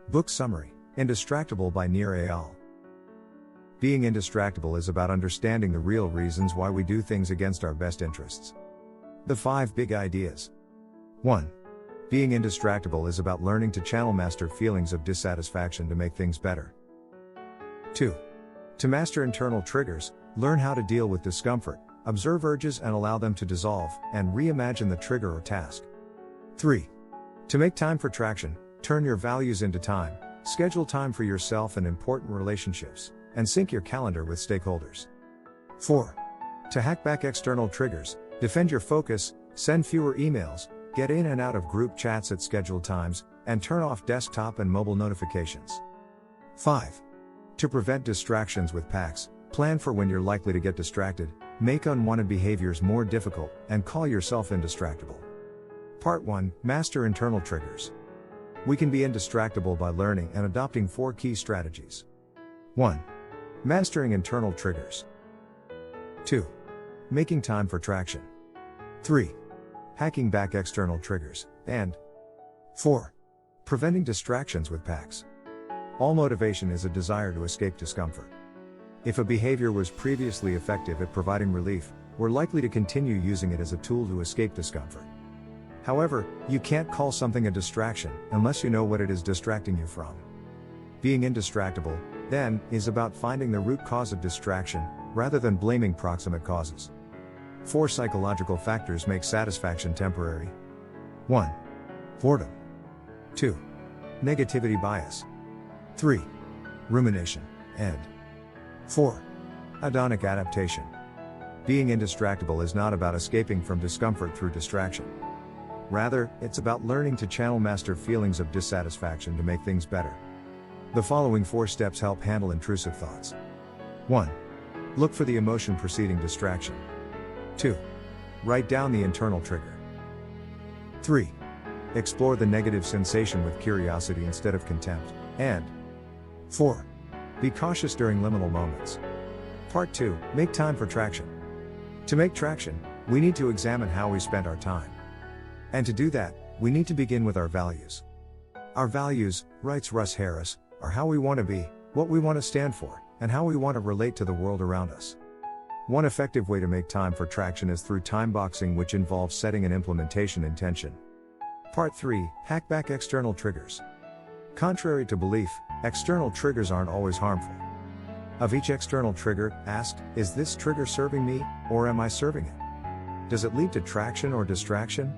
Book Summary: Indistractable by Nir Eyal. Being indistractable is about understanding the real reasons why we do things against our best interests. The 5 big ideas. 1. Being indistractable is about learning to channel master feelings of dissatisfaction to make things better. 2. To master internal triggers, learn how to deal with discomfort, observe urges and allow them to dissolve, and reimagine the trigger or task. 3. To make time for traction, turn your values into time, schedule time for yourself and important relationships, and sync your calendar with stakeholders. 4. To hack back external triggers, defend your focus, send fewer emails, get in and out of group chats at scheduled times, and turn off desktop and mobile notifications. 5. To prevent distractions with pacts, plan for when you're likely to get distracted, make unwanted behaviors more difficult, and call yourself indistractable. Part 1: Master internal triggers. We can be indistractable by learning and adopting 4 key strategies. 1. Mastering internal triggers. 2. Making time for traction. 3. Hacking back external triggers. And 4. Preventing distractions with pacts. All motivation is a desire to escape discomfort. If a behavior was previously effective at providing relief, we're likely to continue using it as a tool to escape discomfort. However, you can't call something a distraction unless you know what it is distracting you from. Being indistractable, then, is about finding the root cause of distraction, rather than blaming proximate causes. 4 psychological factors make satisfaction temporary. 1. Boredom. 2. Negativity bias. 3. Rumination. And 4. Hedonic adaptation. Being indistractable is not about escaping from discomfort through distraction. Rather, it's about learning to channel master feelings of dissatisfaction to make things better. The following 4 steps help handle intrusive thoughts. 1. Look for the emotion preceding distraction. 2. Write down the internal trigger. 3. Explore the negative sensation with curiosity instead of contempt. And 4. Be cautious during liminal moments. Part 2: Make time for traction. To make traction, we need to examine how we spend our time. And to do that, we need to begin with our values. Our values, writes Russ Harris, are how we want to be, what we want to stand for, and how we want to relate to the world around us. One effective way to make time for traction is through time boxing, which involves setting an implementation intention. Part 3: Hack back external triggers. Contrary to belief, external triggers aren't always harmful. Of each external trigger, ask, is this trigger serving me, or am I serving it? Does it lead to traction or distraction?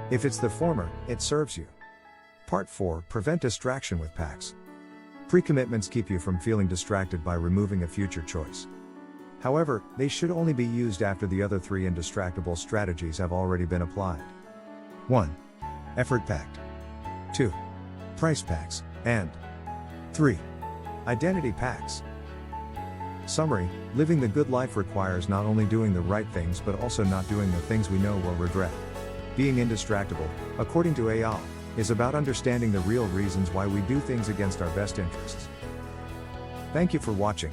If it's the former, it serves you. Part 4: Prevent distraction with pacts. Pre-commitments keep you from feeling distracted by removing a future choice. However, they should only be used after the other 3 indistractable strategies have already been applied. 1. Effort pact. 2. Price pacts. And 3. Identity pacts. Summary: living the good life requires not only doing the right things but also not doing the things we know we'll regret. Being indistractable, according to Eyal, is about understanding the real reasons why we do things against our best interests. Thank you for watching.